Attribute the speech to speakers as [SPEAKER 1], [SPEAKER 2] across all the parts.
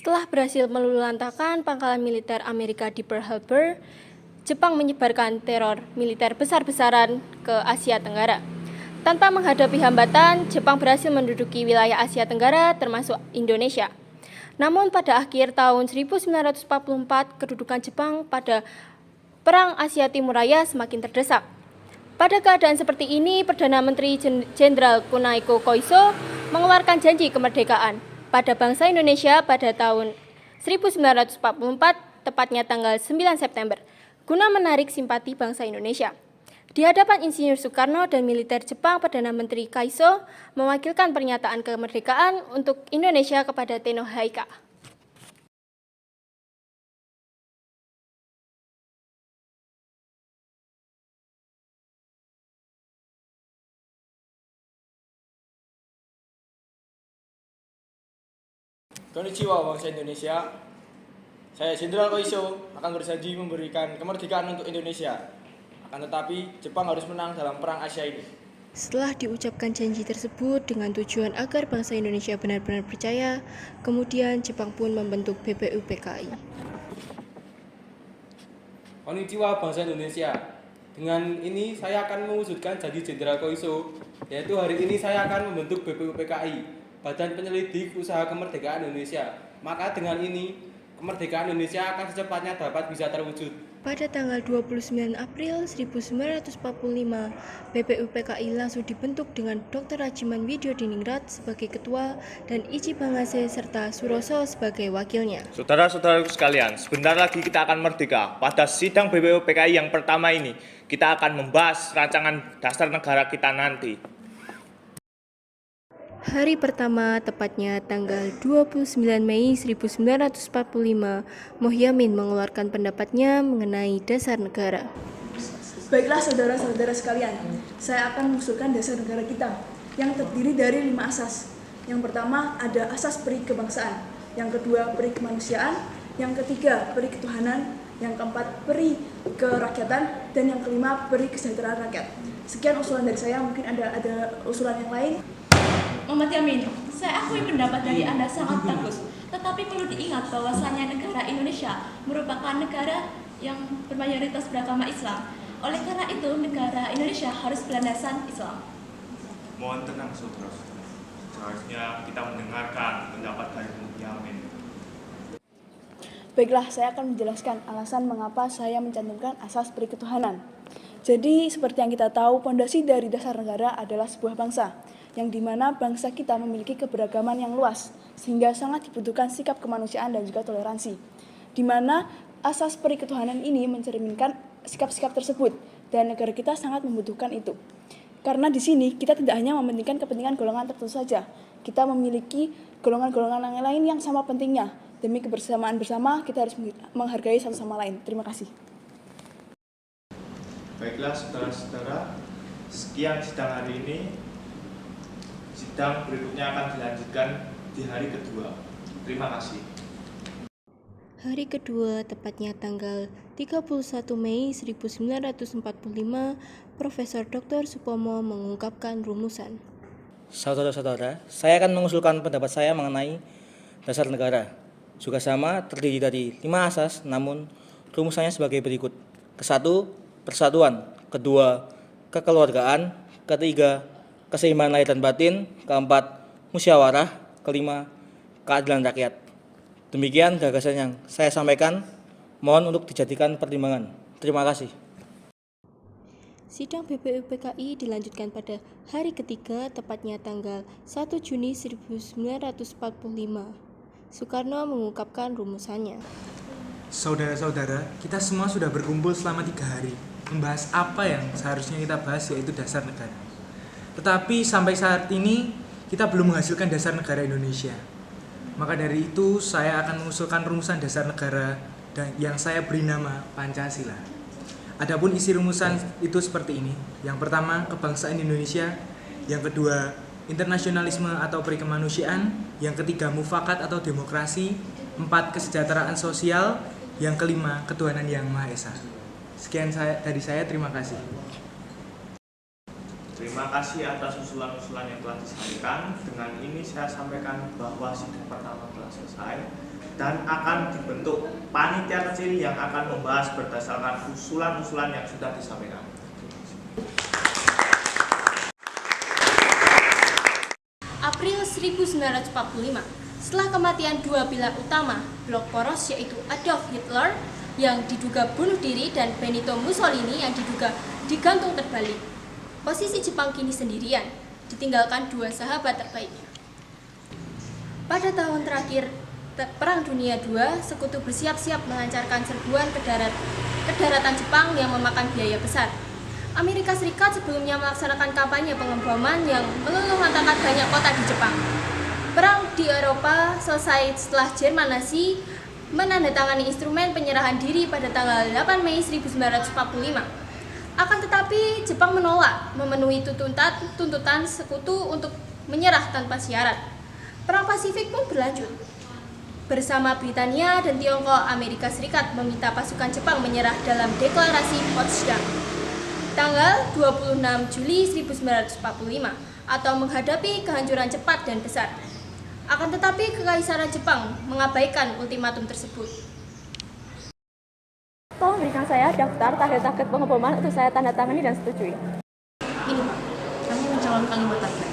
[SPEAKER 1] Setelah berhasil meluluhlantahkan pangkalan militer Amerika di Pearl Harbor, Jepang menyebarkan teror militer besar-besaran ke Asia Tenggara. Tanpa menghadapi hambatan, Jepang berhasil menduduki wilayah Asia Tenggara termasuk Indonesia. Namun pada akhir tahun 1944, kedudukan Jepang pada Perang Asia Timur Raya semakin terdesak. Pada keadaan seperti ini, Perdana Menteri Jenderal Kunihiko Koiso mengeluarkan janji kemerdekaan pada bangsa Indonesia pada tahun 1944, tepatnya tanggal 9 September, guna menarik simpati bangsa Indonesia. Di hadapan Insinyur Soekarno dan militer Jepang, Perdana Menteri Koiso mewakilkan pernyataan kemerdekaan untuk Indonesia kepada Tenno Haika.
[SPEAKER 2] Konnichiwa bangsa Indonesia. Saya Jenderal Koiso akan berjanji memberikan kemerdekaan untuk Indonesia. Akan tetapi, Jepang harus menang dalam perang Asia ini.
[SPEAKER 1] Setelah diucapkan janji tersebut dengan tujuan agar bangsa Indonesia benar-benar percaya, kemudian Jepang pun membentuk BPUPKI.
[SPEAKER 3] Konnichiwa bangsa Indonesia. Dengan ini saya akan mewujudkan janji Jenderal Koiso, yaitu hari ini saya akan membentuk BPUPKI, Badan Penyelidik Usaha Kemerdekaan Indonesia. Maka dengan ini, kemerdekaan Indonesia akan secepatnya dapat bisa terwujud.
[SPEAKER 1] Pada tanggal 29 April 1945, BPUPKI langsung dibentuk dengan Dr. Rajiman Widyodiningrat sebagai ketua dan Ichi Bangase serta Suroso sebagai wakilnya.
[SPEAKER 4] Saudara-saudaraku sekalian, sebentar lagi kita akan merdeka. Pada sidang BPUPKI yang pertama ini, kita akan membahas rancangan dasar negara kita nanti.
[SPEAKER 1] Hari pertama, tepatnya tanggal 29 Mei 1945, Mohyamin mengeluarkan pendapatnya mengenai dasar negara.
[SPEAKER 5] Baiklah saudara-saudara sekalian, saya akan mengusulkan dasar negara kita yang terdiri dari 5 asas. Yang pertama ada asas peri kebangsaan, yang kedua peri kemanusiaan, yang ketiga peri ketuhanan, yang keempat peri kerakyatan, dan yang kelima peri kesejahteraan rakyat. Sekian usulan dari saya, mungkin ada usulan yang lain.
[SPEAKER 6] Muhammad Yamin, saya akui pendapat dari Anda sangat bagus, tetapi perlu diingat bahwasanya negara Indonesia merupakan negara yang bermayoritas beragama Islam. Oleh karena itu, negara Indonesia harus berlandasan Islam.
[SPEAKER 7] Mohon tenang saudara-saudara. Seharusnya kita mendengarkan pendapat dari Yamin.
[SPEAKER 5] Baiklah, saya akan menjelaskan alasan mengapa saya mencantumkan asas peri ketuhanan. Jadi, seperti yang kita tahu, pondasi dari dasar negara adalah sebuah bangsa, yang dimana bangsa kita memiliki keberagaman yang luas, sehingga sangat dibutuhkan sikap kemanusiaan dan juga toleransi. Di mana asas peri ketuhanan ini mencerminkan sikap-sikap tersebut, dan negara kita sangat membutuhkan itu. Karena di sini kita tidak hanya mementingkan kepentingan golongan tertentu saja, kita memiliki golongan-golongan yang lain yang sama pentingnya. Demi kebersamaan bersama, kita harus menghargai satu sama lain. Terima kasih.
[SPEAKER 7] Baiklah saudara-saudara, sekian sidang hari ini. Sidang berikutnya akan dilanjutkan di hari kedua. Terima kasih.
[SPEAKER 1] Hari kedua, tepatnya tanggal 31 Mei 1945, Profesor Dr. Supomo mengungkapkan rumusan.
[SPEAKER 8] Saudara-saudara, saya akan mengusulkan pendapat saya mengenai dasar negara. Juga sama, terdiri dari 5 asas, namun rumusannya sebagai berikut. Ke-1, persatuan. Kedua, kekeluargaan. Ketiga, keseimbangan lahir dan batin. Keempat, musyawarah. Kelima, keadilan rakyat. Demikian gagasan yang saya sampaikan. Mohon untuk dijadikan pertimbangan. Terima kasih.
[SPEAKER 1] Sidang BPUPKI dilanjutkan pada hari ketiga, tepatnya tanggal 1 Juni 1945. Soekarno mengungkapkan rumusannya.
[SPEAKER 9] Saudara-saudara, kita semua sudah berkumpul selama 3 hari membahas apa yang seharusnya kita bahas, yaitu dasar negara. Tetapi sampai saat ini kita belum menghasilkan dasar negara Indonesia. Maka dari itu saya akan mengusulkan rumusan dasar negara yang saya beri nama Pancasila. Adapun isi rumusan itu seperti ini. Yang pertama, kebangsaan Indonesia. Yang kedua, internasionalisme atau peri kemanusiaan. Yang ketiga, mufakat atau demokrasi. 4, kesejahteraan sosial. Yang kelima, ketuhanan yang Maha Esa. Sekian dari saya, terima kasih.
[SPEAKER 7] Terima kasih atas usulan-usulan yang telah disampaikan. Dengan ini saya sampaikan bahwa sidang pertama telah selesai. dan akan dibentuk panitia kecil yang akan membahas berdasarkan usulan-usulan yang sudah disampaikan.
[SPEAKER 1] April 1945, setelah kematian dua pilar utama blok poros yaitu Adolf Hitler yang diduga bunuh diri dan Benito Mussolini yang diduga digantung terbalik. Posisi Jepang kini sendirian, ditinggalkan dua sahabat terbaiknya. Pada tahun terakhir Perang Dunia II, sekutu bersiap-siap melancarkan serbuan ke daratan Jepang yang memakan biaya besar. Amerika Serikat sebelumnya melaksanakan kampanye pengeboman yang meluluh-lantakan banyak kota di Jepang. Perang di Eropa selesai setelah Jerman Nazi menandatangani instrumen penyerahan diri pada tanggal 8 Mei 1945. Akan tetapi, Jepang menolak memenuhi tuntutan sekutu untuk menyerah tanpa syarat. Perang Pasifik pun berlanjut. Bersama Britania dan Tiongkok, Amerika Serikat meminta pasukan Jepang menyerah dalam deklarasi Potsdam tanggal 26 Juli 1945 atau menghadapi kehancuran cepat dan besar. Akan tetapi, Kekaisaran Jepang mengabaikan ultimatum tersebut.
[SPEAKER 10] Tolong berikan saya daftar target-target pengeboman untuk saya tanda tangani dan setujui.
[SPEAKER 6] Ini Pak, kami mencalonkan 5 target.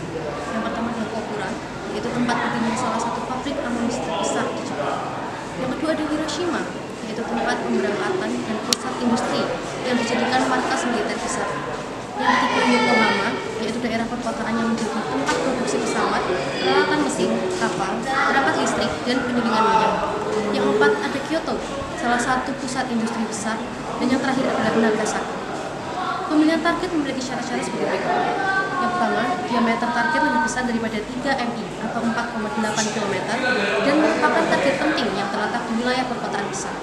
[SPEAKER 6] Yang pertama adalah Kokura, yaitu tempat berdirinya salah satu pabrik amunisi terbesar di Jepang. Yang kedua adalah Hiroshima, yaitu tempat pemberangkatan dan pusat industri yang dijadikan markas militer besar. Yang ketiga Yokohama, yaitu daerah perkotaan yang menjadi tempat produksi pesawat, peralatan mesin, kapal, perangkat listrik, dan penyulingan minyak. Yang keempat ada Kyoto, salah satu pusat industri besar, dan yang terakhir adalah Nagasaki. Pemilihan target memiliki syarat-syarat sebagai berikut. Yang pertama, diameter target lebih besar daripada 3 mi atau 4,8 km dan merupakan target penting yang terletak di wilayah perkotaan besar.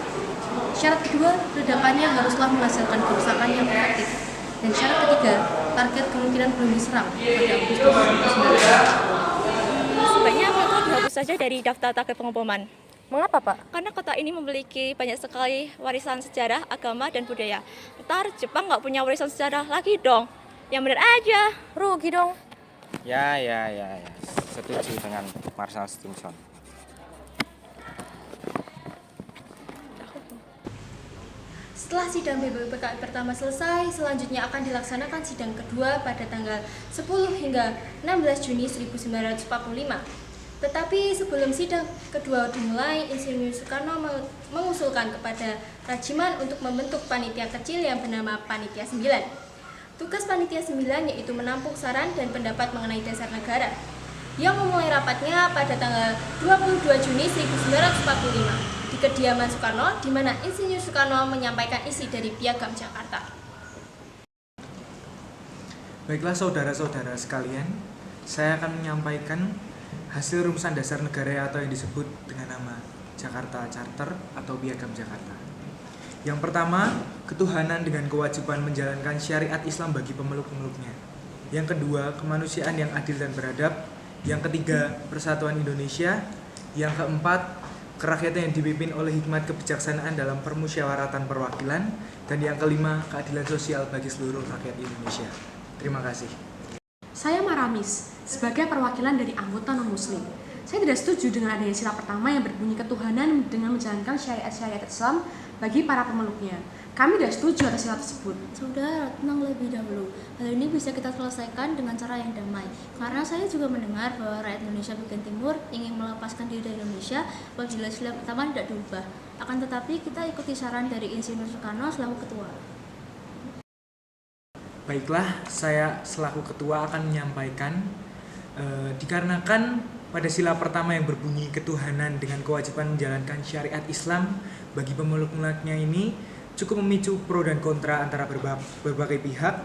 [SPEAKER 6] Syarat kedua, ledakannya haruslah menghasilkan kerusakan yang efektif. Dan syarat ketiga, target kemungkinan belum diserang pada Agustus 2019.
[SPEAKER 10] Sebaiknya Kyoto dihapus saja dari daftar target pengeboman.
[SPEAKER 5] Mengapa, Pak?
[SPEAKER 10] Karena kota ini memiliki banyak sekali warisan sejarah, agama, dan budaya. Ntar Jepang nggak punya warisan sejarah lagi dong. Yang benar aja.
[SPEAKER 5] Rugi dong.
[SPEAKER 11] Ya. Setuju dengan Marshall Stimson.
[SPEAKER 1] Setelah sidang BPUPKI pertama selesai, selanjutnya akan dilaksanakan sidang kedua pada tanggal 10 hingga 16 Juni 1945. Tetapi sebelum sidang kedua dimulai, Insinyur Soekarno mengusulkan kepada Rajiman untuk membentuk panitia kecil yang bernama Panitia 9. Tugas Panitia 9 yaitu menampung saran dan pendapat mengenai dasar negara, yang memulai rapatnya pada tanggal 22 Juni 1945 di kediaman Soekarno, di mana Insinyur Soekarno menyampaikan isi dari Piagam Jakarta.
[SPEAKER 9] Baiklah saudara-saudara sekalian, saya akan menyampaikan hasil rumusan dasar negara atau yang disebut dengan nama Jakarta Charter atau Piagam Jakarta. Yang pertama, ketuhanan dengan kewajiban menjalankan syariat Islam bagi pemeluk-pemeluknya. Yang kedua, kemanusiaan yang adil dan beradab. Yang ketiga, persatuan Indonesia. Yang keempat, kerakyatan yang dipimpin oleh hikmat kebijaksanaan dalam permusyawaratan perwakilan. Dan yang kelima, keadilan sosial bagi seluruh rakyat Indonesia. Terima kasih.
[SPEAKER 12] Saya Maramis, sebagai perwakilan dari anggota non-muslim. Saya tidak setuju dengan adanya sila pertama yang berbunyi ketuhanan dengan menjalankan syariat-syariat Islam bagi para pemeluknya. Kami tidak setuju atas sila tersebut.
[SPEAKER 13] Saudara, tenang lebih dahulu. Hal ini bisa kita selesaikan dengan cara yang damai. Karena saya juga mendengar bahwa rakyat Indonesia bagian timur ingin melepaskan diri dari Indonesia apabila sila pertama tidak diubah. Akan tetapi kita ikuti saran dari Insinyur Soekarno selaku ketua.
[SPEAKER 9] Baiklah, saya selaku ketua akan menyampaikan dikarenakan pada sila pertama yang berbunyi ketuhanan dengan kewajiban menjalankan syariat Islam bagi pemeluk-pemeluknya ini cukup memicu pro dan kontra antara berbagai pihak,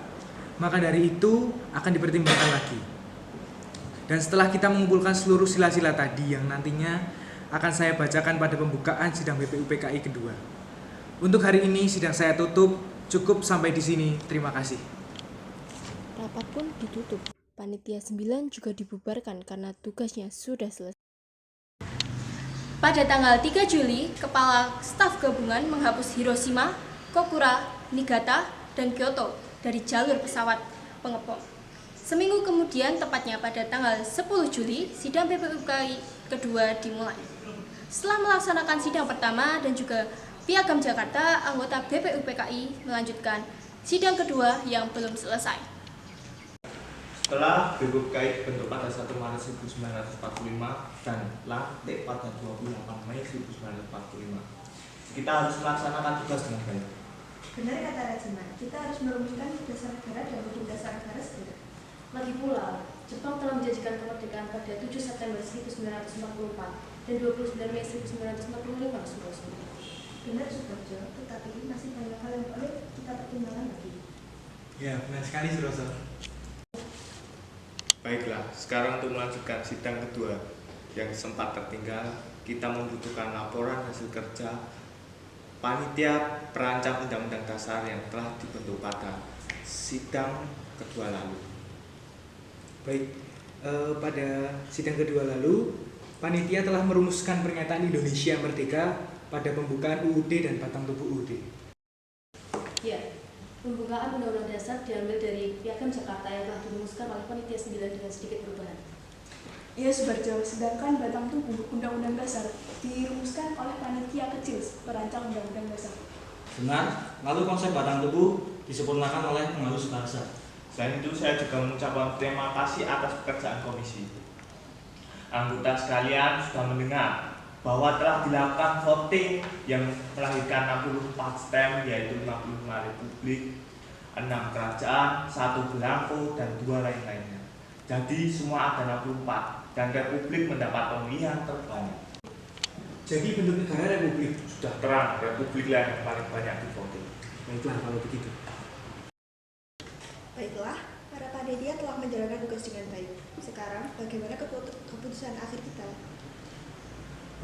[SPEAKER 9] maka dari itu akan dipertimbangkan lagi. Dan setelah kita mengumpulkan seluruh sila-sila tadi yang nantinya akan saya bacakan pada pembukaan sidang BPUPKI kedua. Untuk hari ini sidang saya tutup, cukup sampai di sini. Terima kasih.
[SPEAKER 1] Rapat pun ditutup. Panitia 9 juga dibubarkan karena tugasnya sudah selesai. Pada tanggal 3 Juli, Kepala Staf Gabungan menghapus Hiroshima, Kokura, Niigata, dan Kyoto dari jalur pesawat pengepung. Seminggu kemudian, tepatnya pada tanggal 10 Juli, sidang BPUPKI kedua dimulai. Setelah melaksanakan sidang pertama dan juga Piagam Jakarta, anggota BPUPKI melanjutkan sidang kedua yang belum selesai.
[SPEAKER 4] Setelah BPUPKI dibentuk pada 1 Maret 1945 dan lantik pada 28 Mei 1945, kita harus melaksanakan tugas dengan baik.
[SPEAKER 14] Benar kata Rajima, kita harus merumuskan dasar negara dan hukum dasar negara segera.
[SPEAKER 12] Lagi pula, Jepang telah menjanjikan kemerdekaan pada 7 September 1944 dan 29 Mei 1945, Suroso.
[SPEAKER 14] Benar Subarjo, tetapi masih banyak hal yang perlu kita pertimbangkan lagi.
[SPEAKER 9] Ya, benar sekali Suroso.
[SPEAKER 4] Baiklah, sekarang untuk melanjutkan sidang kedua yang sempat tertinggal, kita membutuhkan laporan hasil kerja panitia perancang Undang-Undang Dasar yang telah dibentuk pada sidang kedua lalu.
[SPEAKER 9] Baik, pada sidang kedua lalu, panitia telah merumuskan pernyataan Indonesia Merdeka pada pembukaan UUD dan batang tubuh UUD.
[SPEAKER 12] Ya, pembukaan Undang-Undang Dasar diambil dari Piagam Jakarta yang telah dirumuskan oleh Panitia 9 dengan sedikit perubahan.
[SPEAKER 5] Iya Subarjo, sedangkan batang tubuh Undang-Undang Dasar dirumuskan oleh panitia kecil perancang Undang-Undang Dasar.
[SPEAKER 8] Benar, lalu konsep batang tubuh disempurnakan oleh penghalus bahasa.
[SPEAKER 4] Selain itu, saya juga mengucapkan terima kasih atas pekerjaan komisi. Anggota sekalian sudah mendengar bahwa telah dilakukan voting yang melahirkan 64 stem, yaitu 55 republik, 6 kerajaan, 1 belangko, dan 2 lain-lainnya. Jadi semua ada 64 dan republik mendapat pemilihan terbanyak.
[SPEAKER 9] Jadi bentuk negara republik.
[SPEAKER 4] Sudah terang, republik lah yang paling banyak di voting.
[SPEAKER 9] Baiklah kalau begitu.
[SPEAKER 14] Baiklah, para panitia telah menjalankan tugas dengan baik. Sekarang, bagaimana keputusan akhir kita?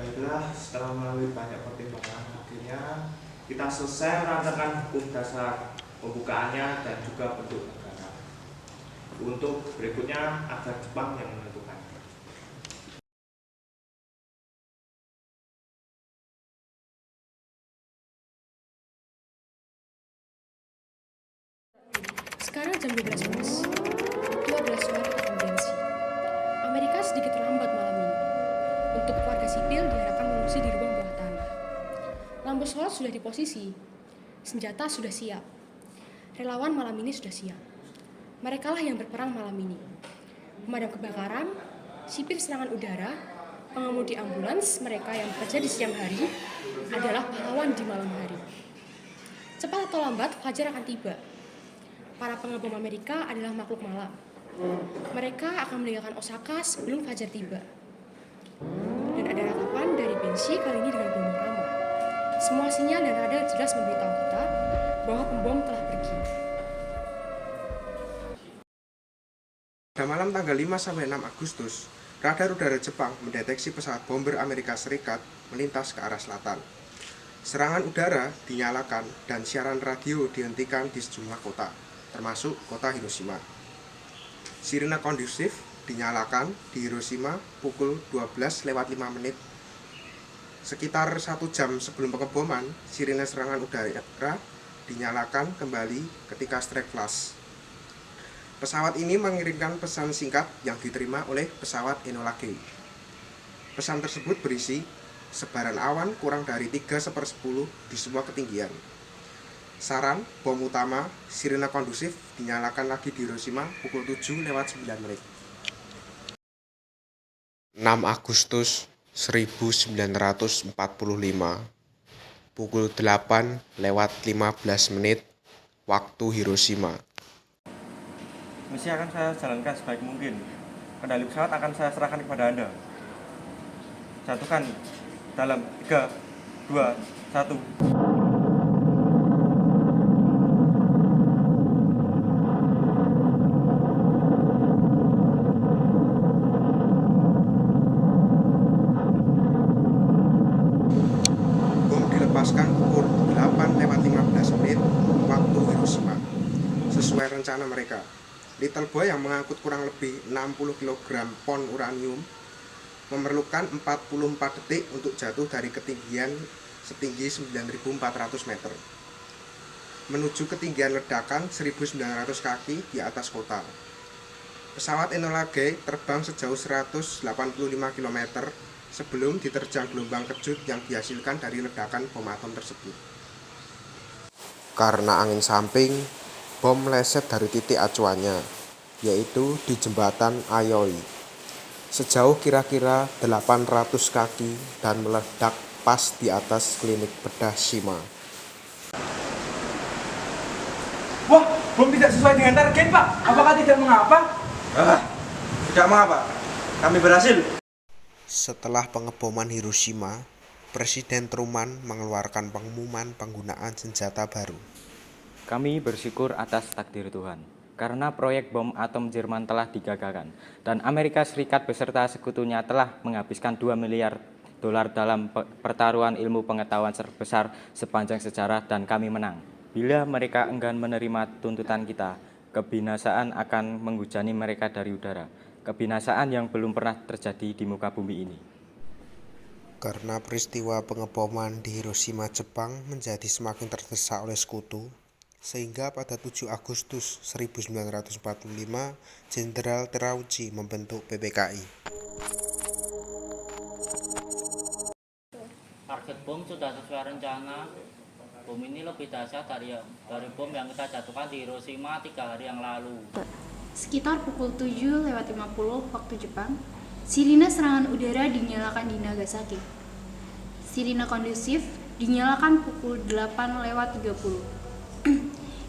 [SPEAKER 4] Baiklah, setelah melalui banyak pertimbangan, akhirnya kita selesai merancangkan hukum dasar pembukaannya dan juga bentuk negara. Untuk berikutnya agar Jepang yang menentukan.
[SPEAKER 12] Sekarang jam 12 malam. Itu adalah suara konvensi. Amerika sedikit terlambat malam ini. Untuk warga sipil diharapkan mengungsi di ruang bawah tanah. Lampu sorot sudah di posisi. Senjata sudah siap. Relawan malam ini sudah siap. Merekalah yang berperang malam ini. Pemadam kebakaran, sipir serangan udara, pengemudi ambulans, mereka yang bekerja di siang hari adalah pahlawan di malam hari. Cepat atau lambat, fajar akan tiba. Para pengebom Amerika adalah makhluk malam. Mereka akan meninggalkan Osaka sebelum fajar tiba. Dan ada ratapan dari Benshi kali ini dengan gelombang ramah. Semua sinyal dan radar jelas memberitahu kita bahwa pembom telah pergi.
[SPEAKER 15] Pada malam tanggal 5-6 Agustus, radar udara Jepang mendeteksi pesawat bomber Amerika Serikat melintas ke arah selatan. Serangan udara dinyalakan dan siaran radio dihentikan di sejumlah kota, termasuk kota Hiroshima. Sirine kondusif dinyalakan di Hiroshima pukul 12:05. Sekitar 1 jam sebelum pengeboman, sirine serangan udara dinyalakan kembali ketika strike flash. Pesawat ini mengirimkan pesan singkat yang diterima oleh pesawat Enola Gay. Pesan tersebut berisi, sebaran awan kurang dari 3/10 di semua ketinggian. Saran, bom utama, sirine kondusif dinyalakan lagi di Hiroshima pukul 7:09. 6 Agustus 1945 pukul 8:15 waktu Hiroshima.
[SPEAKER 16] Misi akan saya jalankan sebaik mungkin. Kendali pesawat akan saya serahkan kepada Anda. Jatuhkan dalam 3, 2, 1.
[SPEAKER 15] Bom dilepaskan pukul 8:15 waktu Hiroshima. Sesuai rencana mereka, Little Boy yang mengangkut kurang lebih 60 kg pon uranium memerlukan 44 detik untuk jatuh dari ketinggian setinggi 9.400 meter menuju ketinggian ledakan 1.900 kaki di atas kota. Pesawat Enola Gay terbang sejauh 185 km sebelum diterjang gelombang kejut yang dihasilkan dari ledakan bom atom tersebut. Karena angin samping, bom meleset dari titik acuannya, yaitu di jembatan Aoi, sejauh kira-kira 800 kaki dan meledak pas di atas klinik bedah Shima.
[SPEAKER 9] Wah, bom tidak sesuai dengan target, Pak. Apakah tidak mengapa?
[SPEAKER 16] Tidak mengapa. Kami berhasil.
[SPEAKER 15] Setelah pengeboman Hiroshima, Presiden Truman mengeluarkan pengumuman penggunaan senjata baru.
[SPEAKER 11] Kami bersyukur atas takdir Tuhan, karena proyek bom atom Jerman telah digagalkan, dan Amerika Serikat beserta sekutunya telah menghabiskan 2 miliar dolar dalam pertaruhan ilmu pengetahuan terbesar sepanjang sejarah, dan kami menang. Bila mereka enggan menerima tuntutan kita, kebinasaan akan menghujani mereka dari udara. Kebinasaan yang belum pernah terjadi di muka bumi ini.
[SPEAKER 15] Karena peristiwa pengeboman di Hiroshima, Jepang menjadi semakin terdesak oleh sekutu, sehingga pada 7 Agustus 1945, Jenderal Terauchi membentuk PPKI.
[SPEAKER 17] Target bom sudah sesuai rencana. Bom ini lebih dahsyat dari bom yang kita jatuhkan di Hiroshima 3 hari yang lalu.
[SPEAKER 18] Sekitar pukul 7:50 waktu Jepang, sirine serangan udara dinyalakan di Nagasaki. Sirine kondusif dinyalakan pukul 8:30.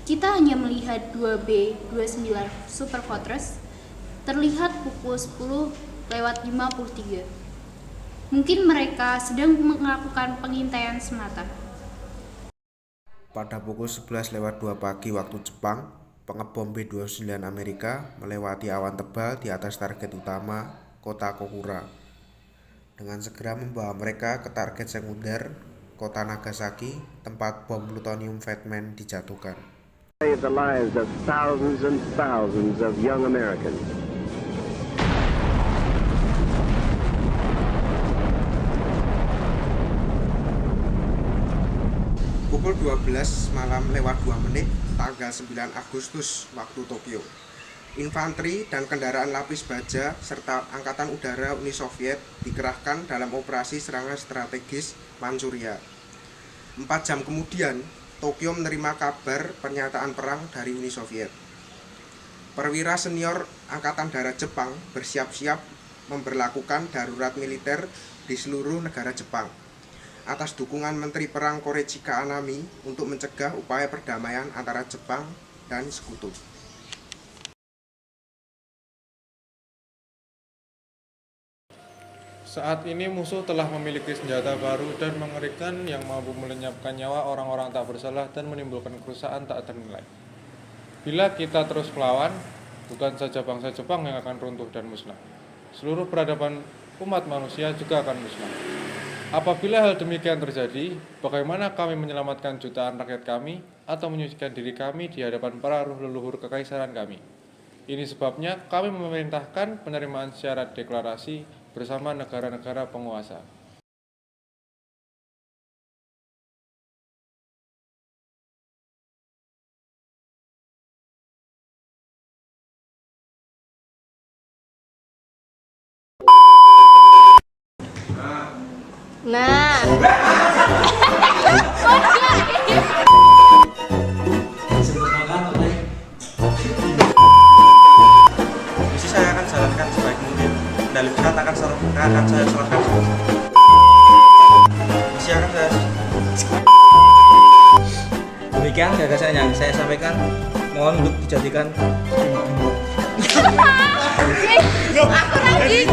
[SPEAKER 18] Kita hanya melihat 2B-29 Super Fortress terlihat pukul 10:53. Mungkin mereka sedang melakukan pengintaian semata.
[SPEAKER 15] Pada pukul 11:02 pagi waktu Jepang, pengebom B-29 Amerika melewati awan tebal di atas target utama, kota Kokura, dengan segera membawa mereka ke target sekunder, kota Nagasaki, tempat bom plutonium Fatman dijatuhkan.
[SPEAKER 19] Save the lives of thousands and thousands of young Americans.
[SPEAKER 15] Pukul 12 malam lewat 2 menit, tanggal 9 Agustus waktu Tokyo. Infanteri dan kendaraan lapis baja serta Angkatan Udara Uni Soviet dikerahkan dalam operasi serangan strategis Manchuria. 4 jam kemudian, Tokyo menerima kabar pernyataan perang dari Uni Soviet. Perwira senior Angkatan Darat Jepang bersiap-siap memberlakukan darurat militer di seluruh negara Jepang atas dukungan Menteri Perang Korechika Anami untuk mencegah upaya perdamaian antara Jepang dan sekutu.
[SPEAKER 20] Saat ini musuh telah memiliki senjata baru dan mengerikan yang mampu melenyapkan nyawa orang-orang tak bersalah dan menimbulkan kerusakan tak ternilai. Bila kita terus melawan, bukan saja bangsa Jepang yang akan runtuh dan musnah, seluruh peradaban umat manusia juga akan musnah. Apabila hal demikian terjadi, bagaimana kami menyelamatkan jutaan rakyat kami atau menyucikan diri kami di hadapan para leluhur kekaisaran kami? Ini sebabnya kami memerintahkan penerimaan syarat deklarasi bersama negara-negara penguasa.
[SPEAKER 1] Nah.
[SPEAKER 16] Misi saya akan jalankan sebaik mungkin. Medali pesawat akan saya serahkan. Misi akan saya.
[SPEAKER 8] Demikian gagasan yang saya sampaikan. Mohon untuk dijadikan.
[SPEAKER 1] Aku lagi